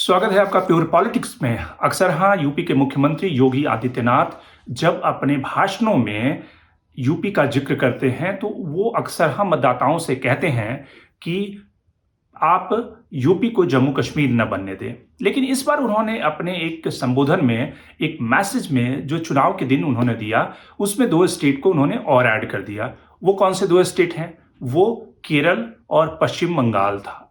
स्वागत है आपका प्योर पॉलिटिक्स में। अक्सर यूपी के मुख्यमंत्री योगी आदित्यनाथ जब अपने भाषणों में यूपी का जिक्र करते हैं तो वो अक्सर मतदाताओं से कहते हैं कि आप यूपी को जम्मू कश्मीर न बनने दें। लेकिन इस बार उन्होंने अपने एक संबोधन में, एक मैसेज में जो चुनाव के दिन उन्होंने दिया, उसमें 2 स्टेट को उन्होंने और ऐड कर दिया। वो कौन से 2 स्टेट हैं? वो केरल और पश्चिम बंगाल था।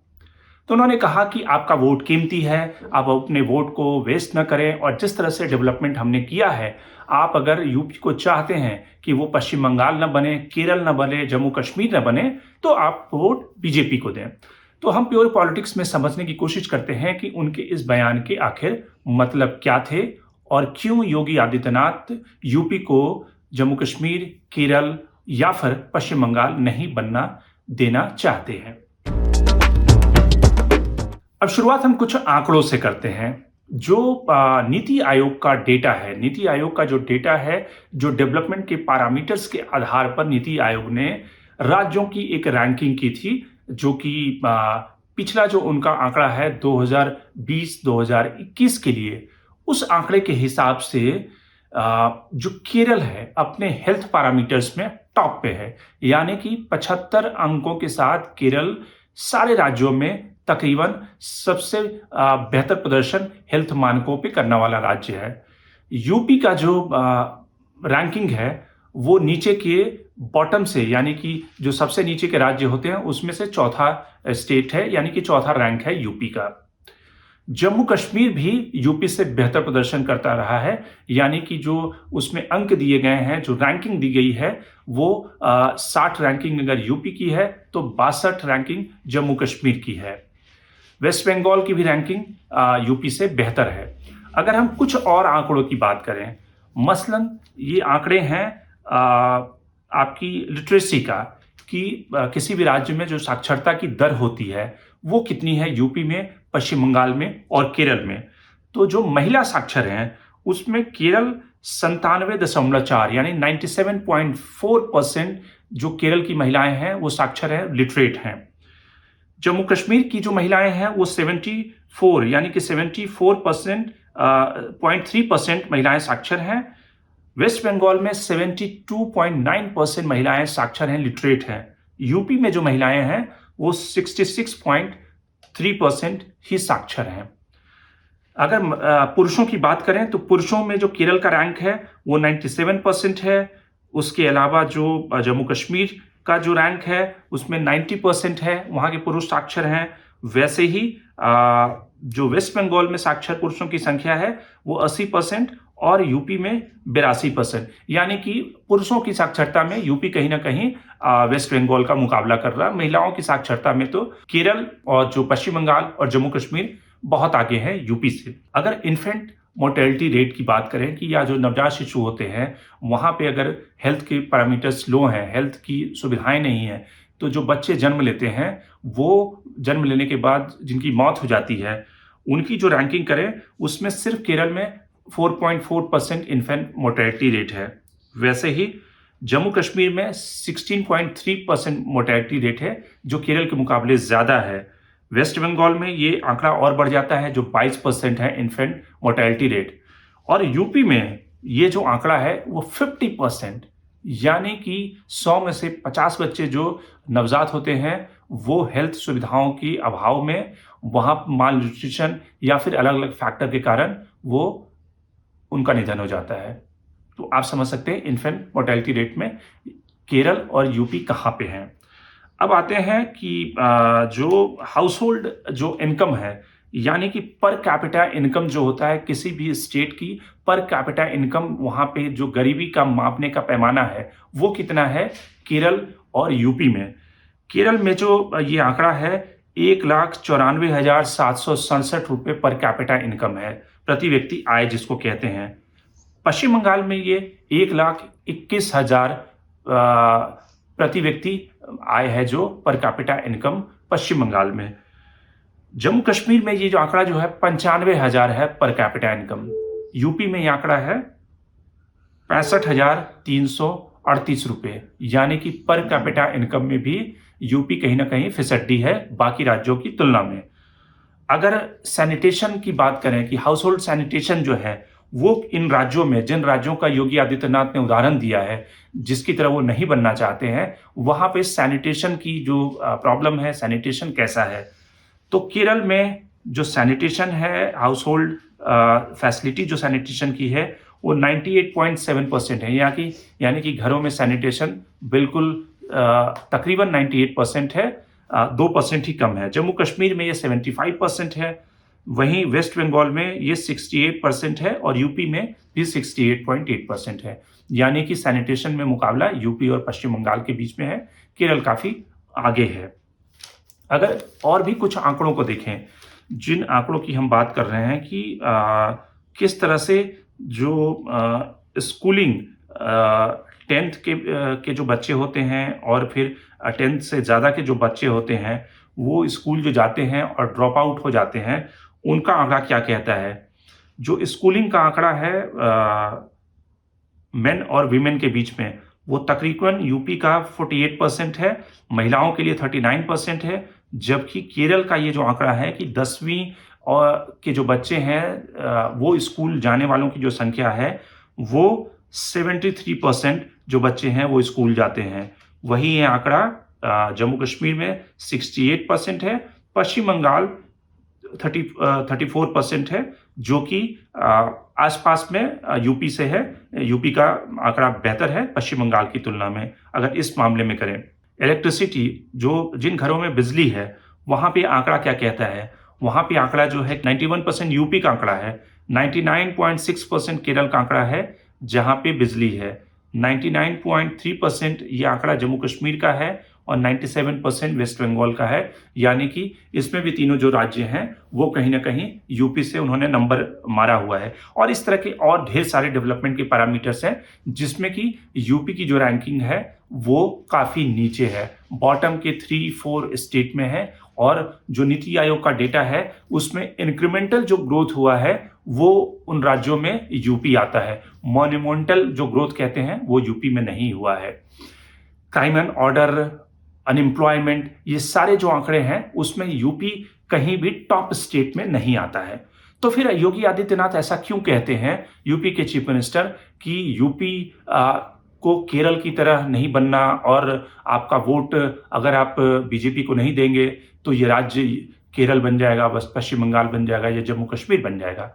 तो उन्होंने कहा कि आपका वोट कीमती है, आप अपने वोट को वेस्ट न करें और जिस तरह से डेवलपमेंट हमने किया है, आप अगर यूपी को चाहते हैं कि वो पश्चिम बंगाल न बने, केरल न बने, जम्मू कश्मीर न बने, तो आप वोट बीजेपी को दें। तो हम प्योर पॉलिटिक्स में समझने की कोशिश करते हैं कि उनके इस बयान के आखिर मतलब क्या थे और क्यों योगी आदित्यनाथ यूपी को जम्मू कश्मीर, केरल या फिर पश्चिम बंगाल नहीं बनना देना चाहते हैं। अब शुरुआत हम कुछ आंकड़ों से करते हैं। जो नीति आयोग का डेटा है, नीति आयोग का जो डेटा है, जो डेवलपमेंट के पैरामीटर्स के आधार पर नीति आयोग ने राज्यों की एक रैंकिंग की थी, जो कि पिछला जो उनका आंकड़ा है 2020-2021 के लिए, उस आंकड़े के हिसाब से जो केरल है अपने हेल्थ पैरामीटर्स में टॉप पे है। यानी कि 75 अंकों के साथ केरल सारे राज्यों में तकरीबन सबसे बेहतर प्रदर्शन हेल्थ मानकों पे करने वाला राज्य है। यूपी का जो रैंकिंग है वो नीचे के बॉटम से, यानी कि जो सबसे नीचे के राज्य होते हैं उसमें से चौथा स्टेट है, यानी कि चौथा रैंक है यूपी का। जम्मू कश्मीर भी यूपी से बेहतर प्रदर्शन करता रहा है, यानी कि जो उसमें अंक दिए गए हैं, जो रैंकिंग दी गई है, वो 60 रैंकिंग अगर यूपी की है तो 62 रैंकिंग जम्मू कश्मीर की है। वेस्ट बंगाल की भी रैंकिंग यूपी से बेहतर है। अगर हम कुछ और आंकड़ों की बात करें, मसलन ये आंकड़े हैं आपकी लिटरेसी का, कि किसी भी राज्य में जो साक्षरता की दर होती है वो कितनी है यूपी में, पश्चिम बंगाल में और केरल में। तो जो महिला साक्षर हैं उसमें केरल 97.4 यानी 97.4% जो केरल की महिलाएं हैं वो साक्षर हैं, लिटरेट हैं। जम्मू कश्मीर की जो महिलाएं हैं वो 74 यानी कि 74.3% महिलाएं साक्षर हैं। वेस्ट बंगाल में 72.9% महिलाएं साक्षर हैं, लिटरेट हैं। यूपी में जो महिलाएं हैं वो 66.3% ही साक्षर हैं। अगर पुरुषों की बात करें तो पुरुषों में जो केरल का रैंक है वो 97% है। उसके अलावा जो जम्मू कश्मीर का जो रैंक है उसमें 90% है, वहां के पुरुष साक्षर हैं। वैसे ही जो वेस्ट बंगाल में साक्षर पुरुषों की संख्या है वो 80% और यूपी में 82%, यानी कि पुरुषों की साक्षरता में यूपी कहीं ना कहीं वेस्ट बंगाल का मुकाबला कर रहा है। महिलाओं की साक्षरता में तो केरल और जो पश्चिम बंगाल और जम्मू कश्मीर बहुत आगे है यूपी से। अगर इन्फेंट मोर्टेलिटी रेट की बात करें कि या जो नवजात शिशु होते हैं वहां पे अगर हेल्थ के पैरामीटर्स लो हैं, हेल्थ की सुविधाएं नहीं है, तो जो बच्चे जन्म लेते हैं वो जन्म लेने के बाद जिनकी मौत हो जाती है उनकी जो रैंकिंग करें उसमें सिर्फ केरल में 4.4% इन्फेंट मोर्टेलिटी रेट है। वैसे ही जम्मू कश्मीर में 16.3% मोर्टेलिटी रेट है, जो केरल के मुकाबले ज्यादा है। वेस्ट बंगाल में ये आंकड़ा और बढ़ जाता है, जो 22% है इन्फेंट मोर्टेलिटी रेट। और यूपी में ये जो आंकड़ा है वो 50%, यानी कि 100 में से 50 बच्चे जो नवजात होते हैं वो हेल्थ सुविधाओं के अभाव में, वहां माल न्यूट्रिशन या फिर अलग अलग फैक्टर के कारण वो उनका निधन हो जाता है। तो आप समझ सकते हैं इन्फेंट मोर्टेलिटी रेट में केरल और यूपी कहाँ पे हैं। अब आते हैं कि जो हाउस होल्ड जो इनकम है, यानी कि पर कैपिटा इनकम जो होता है किसी भी स्टेट की, पर कैपिटा इनकम वहां पे जो गरीबी का मापने का पैमाना है वो कितना है केरल और यूपी में। केरल में जो ये आंकड़ा है 1,94,767 रुपये पर कैपिटा इनकम है, प्रति व्यक्ति आय जिसको कहते हैं। पश्चिम बंगाल में ये 1,21,000 प्रति व्यक्ति आय है जो पर कैपिटा इनकम पश्चिम बंगाल में। जम्मू कश्मीर में ये जो आंकड़ा जो है 95,000 है पर कैपिटा इनकम। यूपी में ये आंकड़ा है 65,338 रुपये, यानी कि पर कैपिटा इनकम में भी यूपी कहीं ना कहीं फिसड्डी है बाकी राज्यों की तुलना में। अगर सैनिटेशन की बात करें कि हाउस होल्ड सैनिटेशन जो है वो इन राज्यों में, जिन राज्यों का योगी आदित्यनाथ ने उदाहरण दिया है, जिसकी तरह वो नहीं बनना चाहते हैं, वहां पे सैनिटेशन की जो प्रॉब्लम है, सैनिटेशन कैसा है। तो केरल में जो सैनिटेशन है, हाउस होल्ड फैसिलिटी जो सैनिटेशन की है, वो 98.7% है। यानी कि घरों में सैनिटेशन बिल्कुल तकरीबन 98% है, 2% ही कम है। जम्मू कश्मीर में ये 75% है, वहीं वेस्ट बंगाल में ये 68% है और यूपी में भी 68.8% है। यानी कि सैनिटेशन में मुकाबला यूपी और पश्चिम बंगाल के बीच में है, केरल काफी आगे है। अगर और भी कुछ आंकड़ों को देखें, जिन आंकड़ों की हम बात कर रहे हैं कि किस तरह से जो स्कूलिंग 10th के जो बच्चे होते हैं और फिर 10th से ज़्यादा के जो बच्चे होते हैं, वो स्कूल जो जाते हैं और ड्रॉप आउट हो जाते हैं, उनका आंकड़ा क्या कहता है। जो स्कूलिंग का आंकड़ा है मेन और वीमेन के बीच में, वो तकरीबन यूपी का 48% है, महिलाओं के लिए 39% है, जबकि केरल का ये जो आंकड़ा है कि 10वीं और के जो बच्चे हैं वो स्कूल जाने वालों की जो संख्या है वो 73% जो बच्चे हैं वो स्कूल जाते हैं। वही ये आंकड़ा जम्मू कश्मीर में 68% है, पश्चिम बंगाल 34% है, जो कि आसपास में यूपी से है। यूपी का आंकड़ा बेहतर है पश्चिम बंगाल की तुलना में अगर इस मामले में करें। इलेक्ट्रिसिटी, जो जिन घरों में बिजली है, वहां पे आंकड़ा क्या कहता है। वहां पे आंकड़ा जो है 91% यूपी का आंकड़ा है, 99.6% केरल का आंकड़ा है जहां पे बिजली है, 99.3% ये आंकड़ा जम्मू कश्मीर का है और 97% वेस्ट बंगाल का है। यानी कि इसमें भी तीनों जो राज्य हैं वो कहीं ना कहीं यूपी से उन्होंने नंबर मारा हुआ है। और इस तरह के और ढेर सारे डेवलपमेंट के पैरामीटर्स हैं जिसमें कि यूपी की जो रैंकिंग है वो काफी नीचे है, बॉटम के 3-4 स्टेट में है। और जो नीति आयोग का डेटा है उसमें इंक्रीमेंटल जो ग्रोथ हुआ है वो उन राज्यों में यूपी आता है, मॉन्यूमेंटल जो ग्रोथ कहते हैं वो यूपी में नहीं हुआ है। क्राइम एंड ऑर्डर, अनएम्प्लॉयमेंट, ये सारे जो आंकड़े हैं उसमें यूपी कहीं भी टॉप स्टेट में नहीं आता है। तो फिर योगी आदित्यनाथ ऐसा क्यों कहते हैं, यूपी के चीफ मिनिस्टर, कि यूपी को केरल की तरह नहीं बनना और आपका वोट अगर आप बीजेपी को नहीं देंगे तो ये राज्य केरल बन जाएगा, बस पश्चिम बंगाल बन जाएगा या जम्मू कश्मीर बन जाएगा।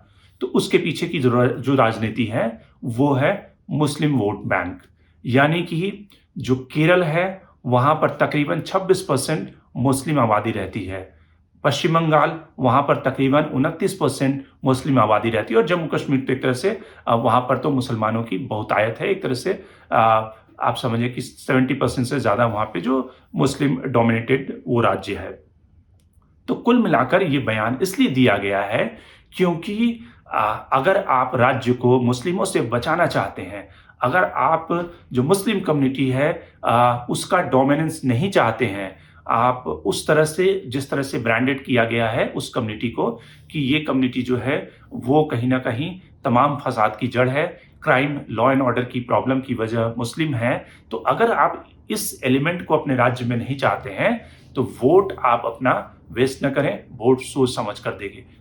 तो उसके पीछे की जो राजनीति है वो है मुस्लिम वोट बैंक। यानी कि जो केरल है वहां पर तकरीबन 26% मुस्लिम आबादी रहती है, पश्चिम बंगाल वहां पर तकरीबन 29% मुस्लिम आबादी रहती है और जम्मू कश्मीर तो एक तरह से वहां पर तो मुसलमानों की बहुतायत है। एक तरह से आप समझिए कि 70% से ज्यादा वहां पे जो मुस्लिम डोमिनेटेड वो राज्य है। तो कुल मिलाकर ये बयान इसलिए दिया गया है क्योंकि अगर आप राज्य को मुस्लिमों से बचाना चाहते हैं, अगर आप जो मुस्लिम कम्युनिटी है उसका डोमिनेंस नहीं चाहते हैं, आप उस तरह से जिस तरह से ब्रांडेड किया गया है उस कम्युनिटी को कि ये कम्युनिटी जो है वो कहीं ना कहीं तमाम फसाद की जड़ है, क्राइम लॉ एंड ऑर्डर की प्रॉब्लम की वजह मुस्लिम है। तो अगर आप इस एलिमेंट को अपने राज्य में नहीं चाहते हैं तो वोट आप अपना वेस्ट न करें, वोट सोच समझ कर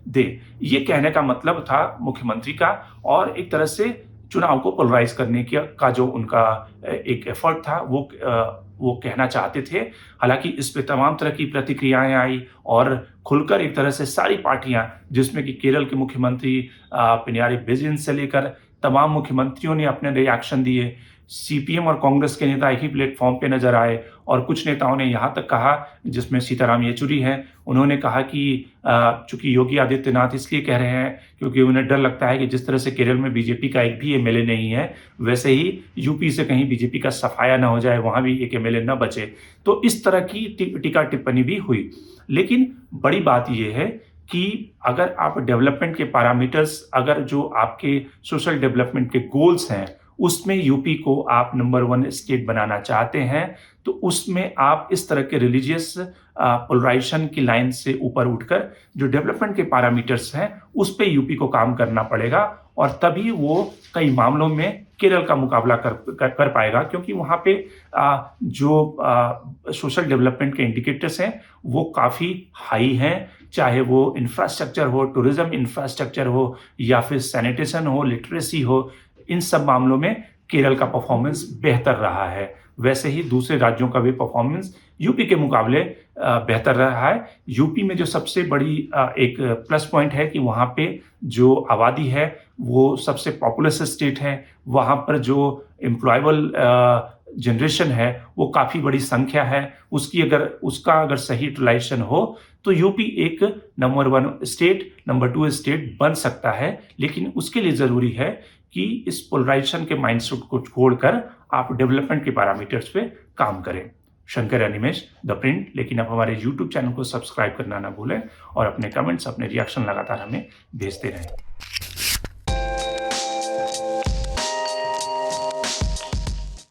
दे। ये कहने का मतलब था मुख्यमंत्री का और एक तरह से चुनाव को पोलराइज करने का जो उनका एक एफर्ट था वो कहना चाहते थे। हालांकि इस पे तमाम तरह की प्रतिक्रियाएं आई और खुलकर एक तरह से सारी पार्टियां, जिसमें कि केरल के मुख्यमंत्री पिनाराई विजयन से लेकर तमाम मुख्यमंत्रियों ने अपने रिएक्शन दिए। सीपीएम और कांग्रेस के नेता एक ही प्लेटफॉर्म पे नजर आए और कुछ नेताओं ने यहाँ तक कहा, जिसमें सीताराम येचुरी हैं, उन्होंने कहा कि चूंकि योगी आदित्यनाथ इसलिए कह रहे हैं क्योंकि उन्हें डर लगता है कि जिस तरह से केरल में बीजेपी का एक भी एमएलए नहीं है, वैसे ही यूपी से कहीं बीजेपी का सफाया ना हो जाए, वहां भी एक एमएलए न बचे। तो इस तरह की टीका टिप्पणी भी हुई। लेकिन बड़ी बात यह है कि अगर आप डेवलपमेंट के पैरामीटर्स, अगर जो आपके सोशल डेवलपमेंट के गोल्स हैं उसमें यूपी को आप नंबर 1 स्टेट बनाना चाहते हैं तो उसमें आप इस तरह के रिलीजियस पोलराइजेशन की लाइन से ऊपर उठकर जो डेवलपमेंट के पैरामीटर्स हैं उस पे यूपी को काम करना पड़ेगा और तभी वो कई मामलों में केरल का मुकाबला कर पाएगा, क्योंकि वहां पे जो सोशल डेवलपमेंट के इंडिकेटर्स हैं वो काफी हाई हैं। चाहे वो इंफ्रास्ट्रक्चर हो, टूरिज्म इंफ्रास्ट्रक्चर हो या फिर सैनिटेशन हो, लिटरेसी हो, इन सब मामलों में केरल का परफॉर्मेंस बेहतर रहा है। वैसे ही दूसरे राज्यों का भी परफॉर्मेंस यूपी के मुकाबले बेहतर रहा है। यूपी में जो सबसे बड़ी एक प्लस पॉइंट है कि वहाँ पे जो आबादी है वो सबसे पॉपुलस स्टेट है। वहाँ पर जो एम्प्लॉयबल जनरेशन है वो काफ़ी बड़ी संख्या है। उसका अगर सही यूटिलाइजेशन हो तो यूपी एक नंबर 1 स्टेट, नंबर 2 स्टेट बन सकता है। लेकिन उसके लिए ज़रूरी है कि इस पोलराइजेशन के माइंडसेट को छोड़कर आप डेवलपमेंट के पैरामीटर्स पे काम करें। Shankar Animesh the Print. लेकिन आप हमारे यूट्यूब चैनल को सब्सक्राइब करना ना भूलें और अपने कमेंट्स, अपने रिएक्शन लगातार हमें भेजते रहें।